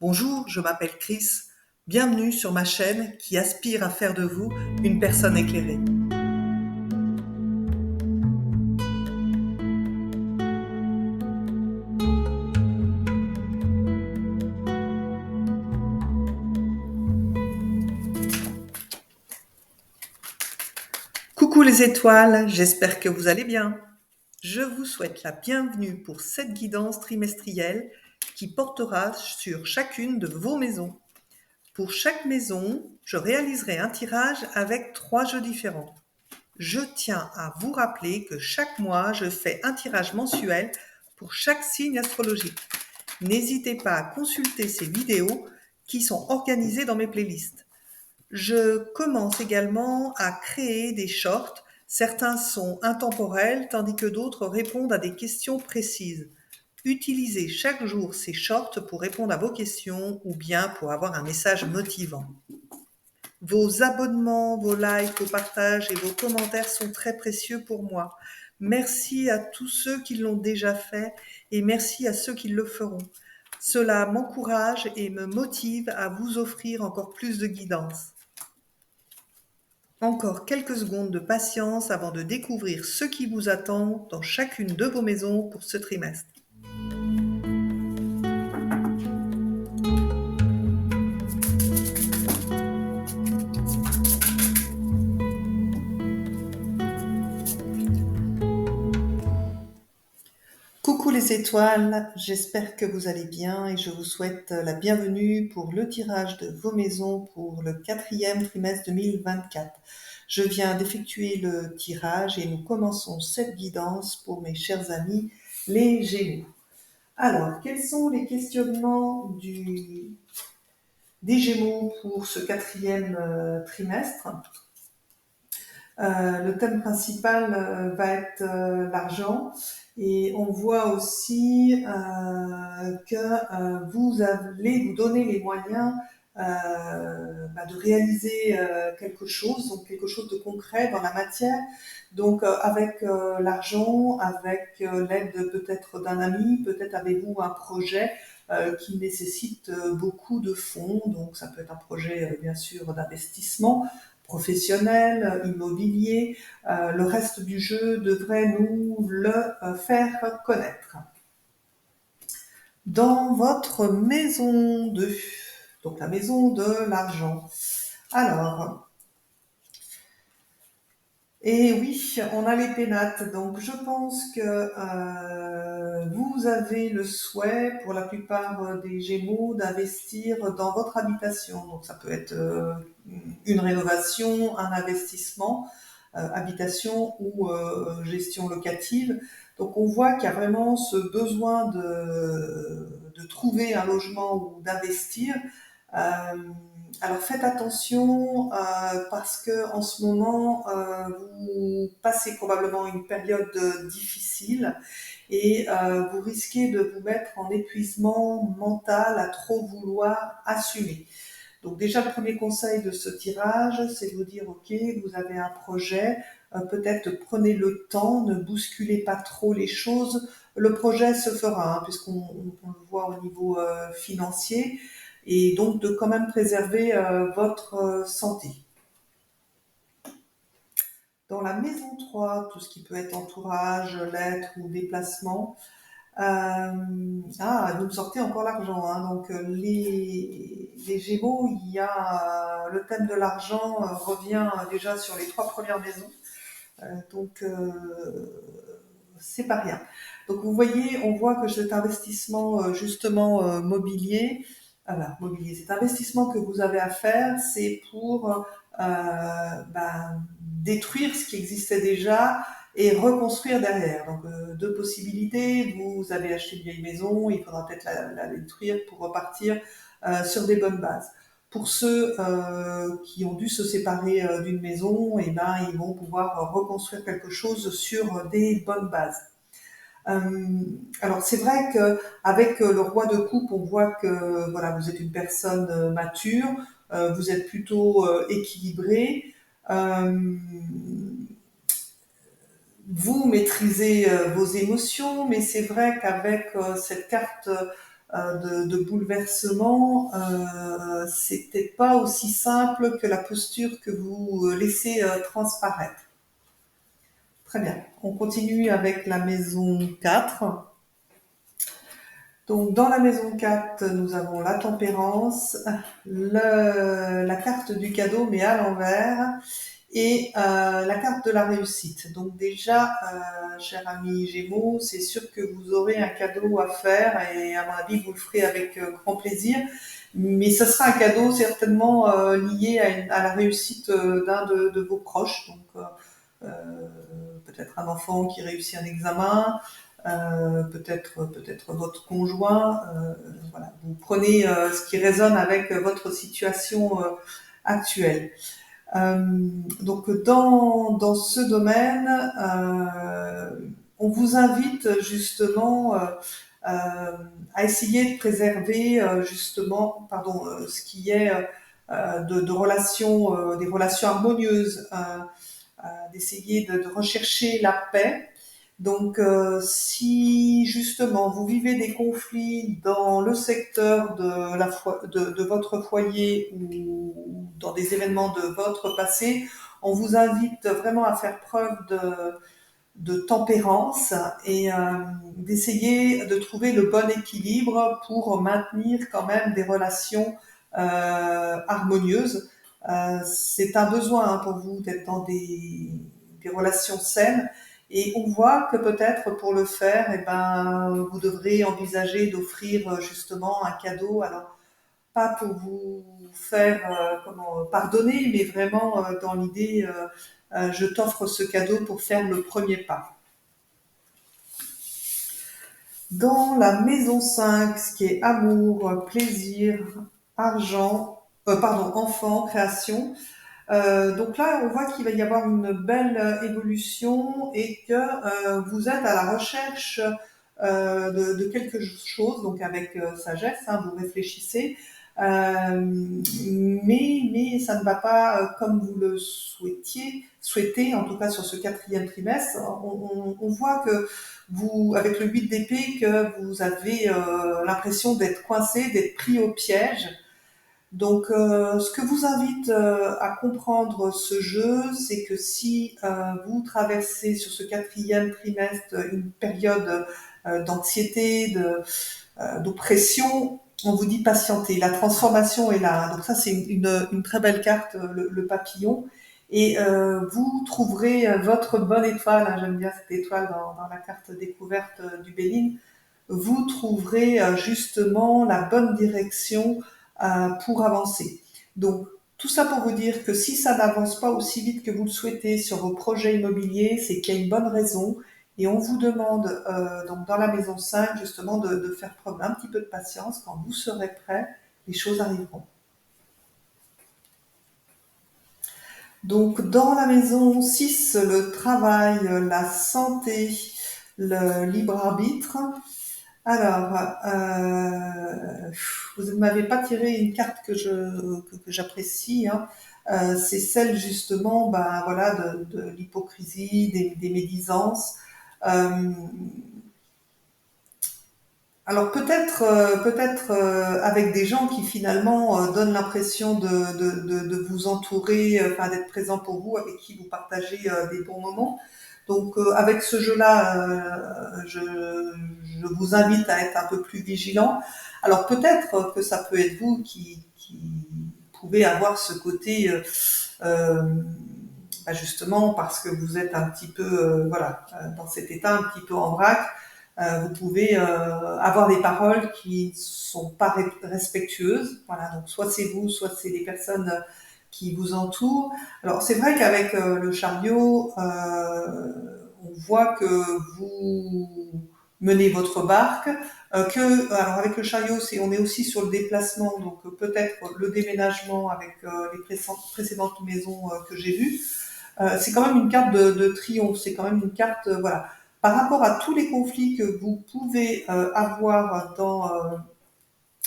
Bonjour, je m'appelle Chris. Bienvenue sur ma chaîne qui aspire à faire de vous une personne éclairée. Coucou les étoiles, j'espère que vous allez bien. Je vous souhaite la bienvenue pour cette guidance trimestrielle qui portera sur chacune de vos maisons. Pour chaque maison, je réaliserai un tirage avec 3 jeux différents. Je tiens à vous rappeler que chaque mois, je fais un tirage mensuel pour chaque signe astrologique. N'hésitez pas à consulter ces vidéos qui sont organisées dans mes playlists. Je commence également à créer des shorts. Certains sont intemporels, tandis que d'autres répondent à des questions précises. Utilisez chaque jour ces shorts pour répondre à vos questions ou bien pour avoir un message motivant. Vos abonnements, vos likes, vos partages et vos commentaires sont très précieux pour moi. Merci à tous ceux qui l'ont déjà fait et merci à ceux qui le feront. Cela m'encourage et me motive à vous offrir encore plus de guidance. Encore quelques secondes de patience avant de découvrir ce qui vous attend dans chacune de vos maisons pour ce trimestre. Coucou les étoiles, j'espère que vous allez bien et je vous souhaite la bienvenue pour le tirage de vos maisons pour le 4e trimestre 2024. Je viens d'effectuer le tirage et nous commençons cette guidance pour mes chers amis les Gémeaux. Alors, quels sont les questionnements des Gémeaux pour ce 4e trimestre? Le thème principal va être l'argent. Et on voit aussi que vous allez vous donner les moyens de réaliser quelque chose, donc quelque chose de concret dans la matière. Donc avec l'argent, avec l'aide peut-être d'un ami, peut-être avez-vous un projet qui nécessite beaucoup de fonds. Donc ça peut être un projet bien sûr d'investissement professionnel, immobilier. Le reste du jeu devrait nous le faire connaître. Dans votre maison donc la maison de l'argent. Alors, et oui, on a les pénates, donc je pense que vous avez le souhait, pour la plupart des Gémeaux, d'investir dans votre habitation. Donc ça peut être une rénovation, un investissement, habitation ou gestion locative. Donc on voit qu'il y a vraiment ce besoin de trouver un logement ou d'investir. Alors faites attention parce que en ce moment vous passez probablement une période difficile et vous risquez de vous mettre en épuisement mental à trop vouloir assumer. Donc déjà le premier conseil de ce tirage, c'est de vous dire ok, vous avez un projet, peut-être prenez le temps, ne bousculez pas trop les choses. Le projet se fera puisqu'on le voit au niveau financier et donc de quand même préserver votre santé. Dans la maison 3, tout ce qui peut être entourage, lettres ou déplacement, vous me sortez encore l'argent. Donc les Gémeaux, il y a le thème de l'argent revient déjà sur les 3 premières maisons. Donc c'est pas rien. Donc vous voyez, on voit que cet investissement justement mobilier, cet investissement que vous avez à faire, c'est pour détruire ce qui existait déjà et reconstruire derrière. Donc 2 possibilités, vous avez acheté une vieille maison, il faudra peut-être la détruire pour repartir sur des bonnes bases. Pour ceux qui ont dû se séparer d'une maison, ils vont pouvoir reconstruire quelque chose sur des bonnes bases. Alors c'est vrai qu'avec le roi de coupe, on voit que voilà, vous êtes une personne mature, vous êtes plutôt équilibré. Vous maîtrisez vos émotions, mais c'est vrai qu'avec cette carte de bouleversement, c'était pas aussi simple que la posture que vous laissez transparaître. Très bien. On continue avec la maison 4. Donc, dans la maison 4, nous avons la tempérance, la carte du cadeau, mais à l'envers, et la carte de la réussite. Donc déjà, cher ami Gémeaux, c'est sûr que vous aurez un cadeau à faire, et à mon avis, vous le ferez avec grand plaisir. Mais ce sera un cadeau certainement lié à la réussite d'un de vos proches. Donc, peut-être un enfant qui réussit un examen, peut-être votre conjoint. Voilà, vous prenez ce qui résonne avec votre situation actuelle. Donc dans ce domaine, on vous invite justement à essayer de préserver justement, pardon, ce qui est de relations, des relations harmonieuses, d'essayer de rechercher la paix. Donc, si justement vous vivez des conflits dans le secteur de votre foyer ou dans des événements de votre passé, on vous invite vraiment à faire preuve de tempérance et d'essayer de trouver le bon équilibre pour maintenir quand même des relations harmonieuses. C'est un besoin pour vous d'être dans des relations saines. Et on voit que peut-être pour le faire, eh ben, vous devrez envisager d'offrir justement un cadeau. Alors, pas pour vous faire pardonner, mais vraiment dans l'idée, je t'offre ce cadeau pour faire le premier pas. Dans la maison 5, ce qui est amour, plaisir, argent, enfant, création. Donc là, on voit qu'il va y avoir une belle évolution et que vous êtes à la recherche de quelque chose, donc avec sagesse, hein, vous réfléchissez, mais ça ne va pas comme vous le souhaitez, en tout cas sur ce quatrième trimestre. On voit que vous, avec le 8 d'épée, que vous avez l'impression d'être coincé, d'être pris au piège. Donc, ce que vous invite à comprendre ce jeu, c'est que si vous traversez sur ce quatrième trimestre une période d'anxiété, d'oppression, on vous dit patienter. La transformation est là. Donc ça, c'est une très belle carte, le papillon. Et vous trouverez votre bonne étoile. Hein, j'aime bien cette étoile dans la carte découverte du Béline. Vous trouverez justement la bonne direction pour avancer. Donc, tout ça pour vous dire que si ça n'avance pas aussi vite que vous le souhaitez sur vos projets immobiliers, c'est qu'il y a une bonne raison. Et on vous demande, donc dans la maison 5, justement, de faire preuve d'un petit peu de patience. Quand vous serez prêt, les choses arriveront. Donc, dans la maison 6, le travail, la santé, le libre arbitre. Alors, vous ne m'avez pas tiré une carte que j'apprécie, hein. C'est celle justement, ben voilà, de l'hypocrisie, des médisances. Euh, alors peut-être avec des gens qui finalement donnent l'impression de vous entourer, enfin d'être présents pour vous, avec qui vous partagez des bons moments. Donc avec ce jeu-là, je vous invite à être un peu plus vigilant. Alors peut-être que ça peut être vous qui pouvez avoir ce côté justement parce que vous êtes un petit peu voilà dans cet état un petit peu en vrac. Vous pouvez avoir des paroles qui sont pas respectueuses. Voilà, donc soit c'est vous, soit c'est les personnes qui vous entourent. Alors c'est vrai qu'avec le chariot, on voit que vous menez votre barque. Alors avec le chariot, on est aussi sur le déplacement, donc peut-être le déménagement avec les précédentes maisons que j'ai vues. C'est quand même une carte de triomphe, c'est quand même une carte, voilà. Par rapport à tous les conflits que vous pouvez avoir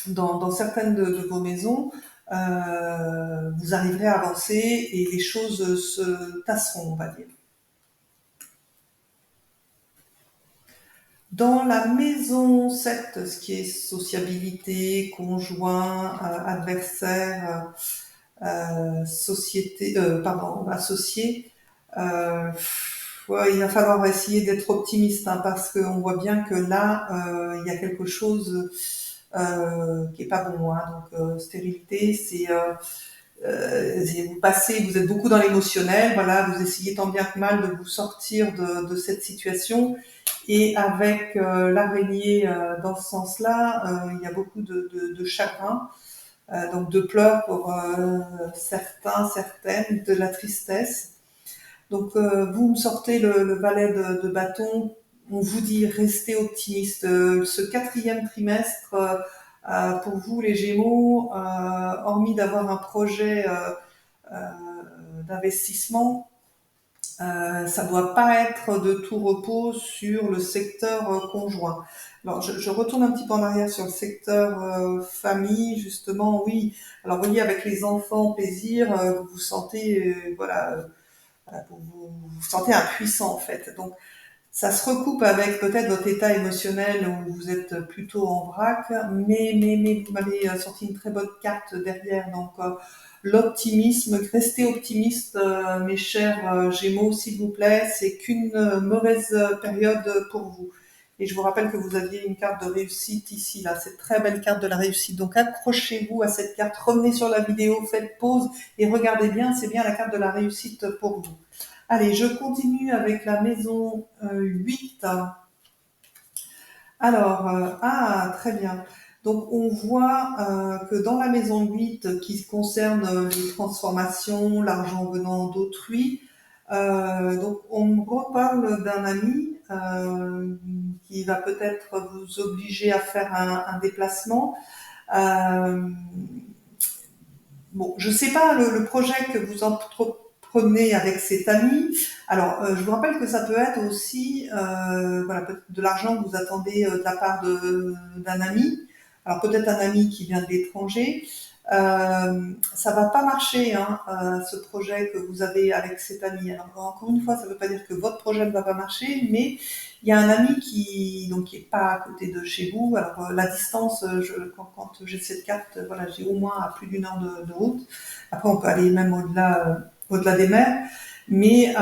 dans certaines de vos maisons, vous arriverez à avancer et les choses se tasseront, on va dire. Dans la maison 7, ce qui est sociabilité, conjoint, adversaire, société, pardon, associé, ouais, il va falloir essayer d'être optimiste, hein, parce qu'on voit bien que là, il y a quelque chose qui est pas bon, hein. Donc stérilité, c'est vous passez, vous êtes beaucoup dans l'émotionnel, voilà, vous essayez tant bien que mal de vous sortir de cette situation. Et avec l'araignée dans ce sens-là, il y a beaucoup de chagrin, donc de pleurs pour certains, certaines, de la tristesse. Donc vous me sortez le valet de bâton, on vous dit restez optimiste. Ce quatrième trimestre, pour vous les Gémeaux, hormis d'avoir un projet euh, d'investissement, ça ne doit pas être de tout repos sur le secteur conjoint. Alors, je retourne un petit peu en arrière sur le secteur famille, justement, oui. Alors, vous voyez, avec les enfants, plaisir, vous vous sentez, voilà, vous sentez impuissant, en fait. Donc, ça se recoupe avec peut-être votre état émotionnel où vous êtes plutôt en vrac, mais vous m'avez sorti une très bonne carte derrière. Donc, l'optimisme, restez optimiste, mes chers Gémeaux, s'il vous plaît. C'est qu'une mauvaise période pour vous. Et je vous rappelle que vous aviez une carte de réussite ici, là, cette très belle carte de la réussite. Donc accrochez-vous à cette carte, revenez sur la vidéo, faites pause et regardez bien, c'est bien la carte de la réussite pour vous. Allez, je continue avec la maison 8. Alors, très bien. Donc, on voit que dans la maison 8, qui concerne les transformations, l'argent venant d'autrui, donc on me reparle d'un ami qui va peut-être vous obliger à faire un déplacement. Euh, Bon, je ne sais pas le projet que vous entreprenez avec cet ami. Alors, je vous rappelle que ça peut être aussi voilà, de l'argent que vous attendez de la part d'un ami. Alors, peut-être un ami qui vient de l'étranger. Ça va pas marcher, hein, ce projet que vous avez avec cet ami. Alors, encore une fois, ça ne veut pas dire que votre projet ne va pas marcher, mais il y a un ami qui est pas à côté de chez vous. Alors la distance, quand j'ai cette carte, voilà, j'ai au moins à plus d'une heure de route. Après, on peut aller même au-delà des mers. Mais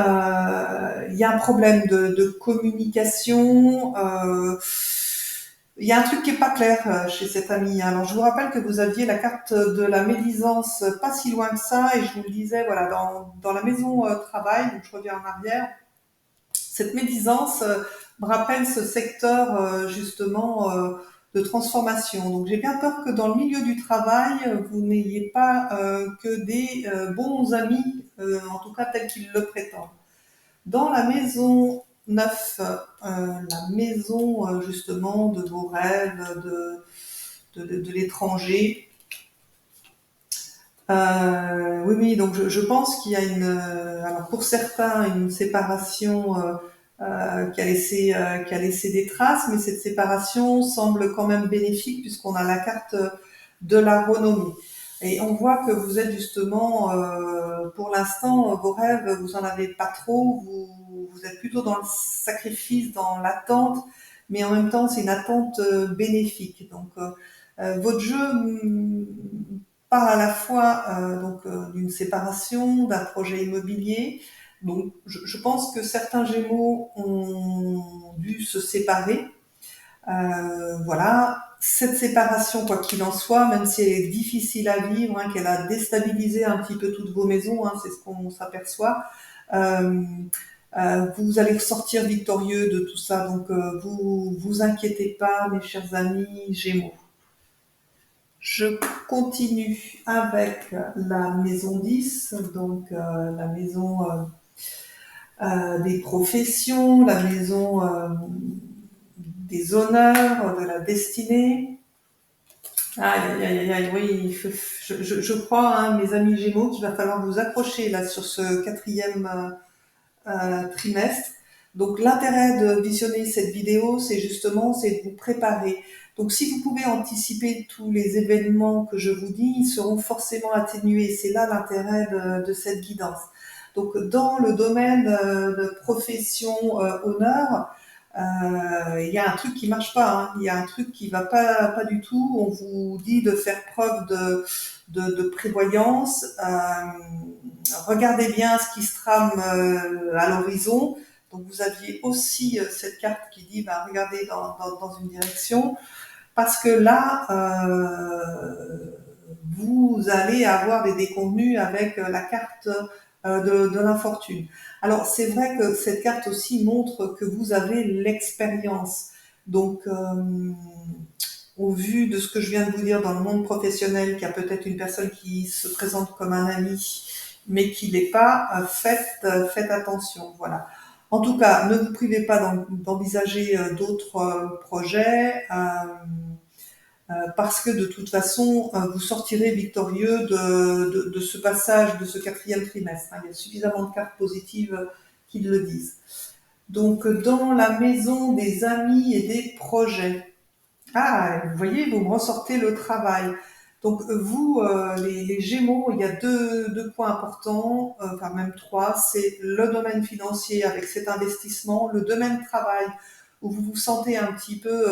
il y a un problème de communication. Il y a un truc qui est pas clair chez cet ami. Alors, je vous rappelle que vous aviez la carte de la médisance pas si loin que ça, et je vous le disais, voilà, dans la maison travail, donc je reviens en arrière, cette médisance me rappelle ce secteur justement de transformation. Donc j'ai bien peur que dans le milieu du travail, vous n'ayez pas que des bons amis, en tout cas tels qu'ils le prétendent. Dans la maison 9, la maison justement de vos rêves, de l'étranger. Oui, oui, donc je pense qu'il y a alors pour certains, une séparation qui a laissé des traces, mais cette séparation semble quand même bénéfique puisqu'on a la carte de la renommée. Et on voit que vous êtes justement, pour l'instant, vos rêves, vous en avez pas trop, vous êtes plutôt dans le sacrifice, dans l'attente, mais en même temps, c'est une attente bénéfique. Donc, votre jeu parle à la fois d'une séparation, d'un projet immobilier. Donc, je pense que certains Gémeaux ont dû se séparer. Voilà. Cette séparation, quoi qu'il en soit, même si elle est difficile à vivre, hein, qu'elle a déstabilisé un petit peu toutes vos maisons, hein, c'est ce qu'on s'aperçoit, euh, vous allez sortir victorieux de tout ça. Donc, vous inquiétez pas, mes chers amis Gémeaux. Je continue avec la maison 10, donc la maison des professions, la maison des honneurs, de la destinée. Aïe, aïe, aïe, aïe, oui, je crois, hein, mes amis Gémeaux, qu'il va falloir vous accrocher là sur ce quatrième trimestre. Donc l'intérêt de visionner cette vidéo, c'est de vous préparer. Donc si vous pouvez anticiper tous les événements que je vous dis, ils seront forcément atténués. C'est là l'intérêt de cette guidance. Donc dans le domaine de profession honneur, il y a un truc qui marche pas, hein. Il y a un truc qui va pas du tout. On vous dit de faire preuve de prévoyance. Regardez bien ce qui se trame à l'horizon. Donc vous aviez aussi cette carte qui dit regardez dans une direction, parce que là, vous allez avoir des déconvenus avec la carte de l'infortune. Alors c'est vrai que cette carte aussi montre que vous avez l'expérience. Donc au vu de ce que je viens de vous dire dans le monde professionnel, qu'il y a peut-être une personne qui se présente comme un ami, mais qui l'est pas, faites attention. Voilà. En tout cas, ne vous privez pas d'envisager d'autres projets. Parce que de toute façon, vous sortirez victorieux de ce passage, de ce quatrième trimestre. Il y a suffisamment de cartes positives qui le disent. Donc, dans la maison des amis et des projets. Ah, vous voyez, vous me ressortez le travail. Donc, vous, les Gémeaux, il y a deux points importants, enfin même trois. C'est le domaine financier avec cet investissement, le domaine travail où vous vous sentez un petit peu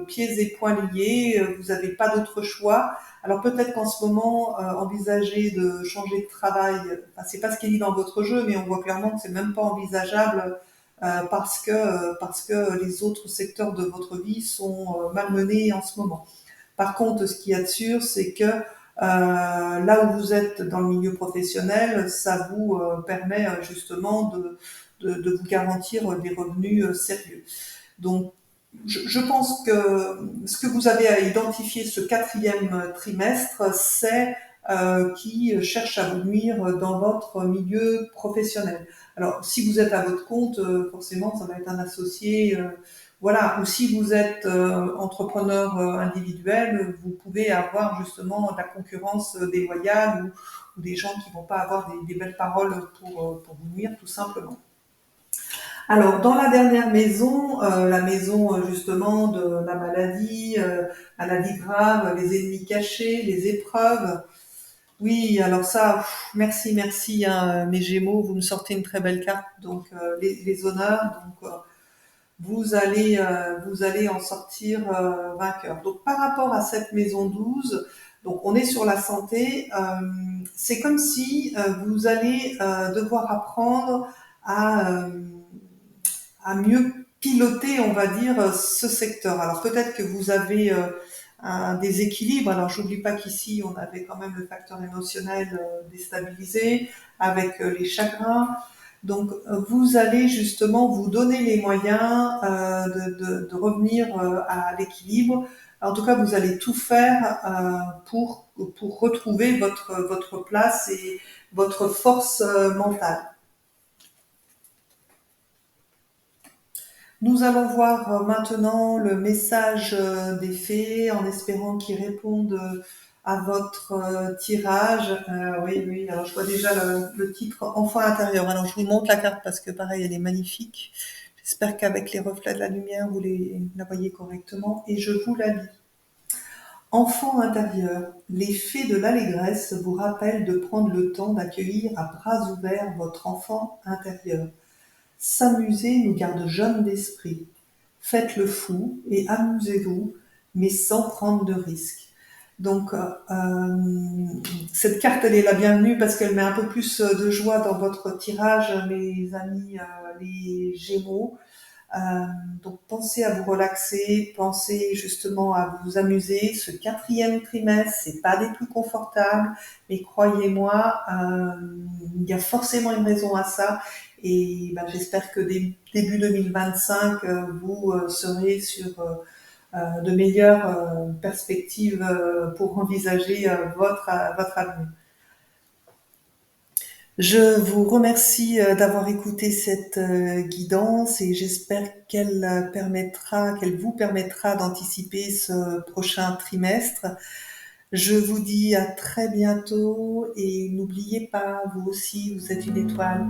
pieds et poings liés, vous n'avez pas d'autre choix. Alors peut-être qu'en ce moment, envisager de changer de travail, c'est pas ce qui est dit dans votre jeu, mais on voit clairement que c'est même pas envisageable parce que les autres secteurs de votre vie sont malmenés en ce moment. Par contre, ce qu'il y a de sûr, c'est que là où vous êtes dans le milieu professionnel, ça vous permet justement de vous garantir des revenus sérieux. Donc, je pense que ce que vous avez à identifier ce quatrième trimestre, c'est qui cherche à vous nuire dans votre milieu professionnel. Alors, si vous êtes à votre compte, forcément, ça va être un associé. Voilà. Ou si vous êtes entrepreneur individuel, vous pouvez avoir justement de la concurrence déloyale ou des gens qui vont pas avoir des belles paroles pour vous nuire, tout simplement. Alors, dans la dernière maison, la maison justement de la maladie grave, les ennemis cachés, les épreuves. Oui, alors ça, merci, hein, mes Gémeaux, vous me sortez une très belle carte, donc les honneurs, donc vous allez en sortir vainqueur. Donc par rapport à cette maison 12, donc on est sur la santé, c'est comme si vous allez devoir apprendre à à mieux piloter, on va dire, ce secteur. Alors peut-être que vous avez un déséquilibre. Alors j'oublie pas qu'ici on avait quand même le facteur émotionnel déstabilisé avec les chagrins. Donc vous allez justement vous donner les moyens de revenir à l'équilibre. En tout cas, vous allez tout faire pour retrouver votre place et votre force mentale. Nous allons voir maintenant le message des fées en espérant qu'ils répondent à votre tirage. Oui, alors je vois déjà le titre Enfant intérieur. Alors je vous montre la carte parce que pareil, elle est magnifique. J'espère qu'avec les reflets de la lumière, vous la voyez correctement et je vous la lis. Enfant intérieur, les fées de l'allégresse vous rappellent de prendre le temps d'accueillir à bras ouverts votre enfant intérieur. S'amuser nous garde jeunes d'esprit. Faites le fou et amusez-vous, mais sans prendre de risques. Donc, cette carte, elle est la bienvenue parce qu'elle met un peu plus de joie dans votre tirage, mes amis, les Gémeaux. Euh, donc, pensez à vous relaxer, pensez justement à vous amuser. Ce quatrième trimestre, c'est pas des plus confortables, mais croyez-moi, il y a forcément une raison à ça. Et j'espère que début 2025, vous serez sur de meilleures perspectives pour envisager votre avenir. Je vous remercie d'avoir écouté cette guidance et j'espère qu'elle vous permettra d'anticiper ce prochain trimestre. Je vous dis à très bientôt et n'oubliez pas, vous aussi, vous êtes une étoile.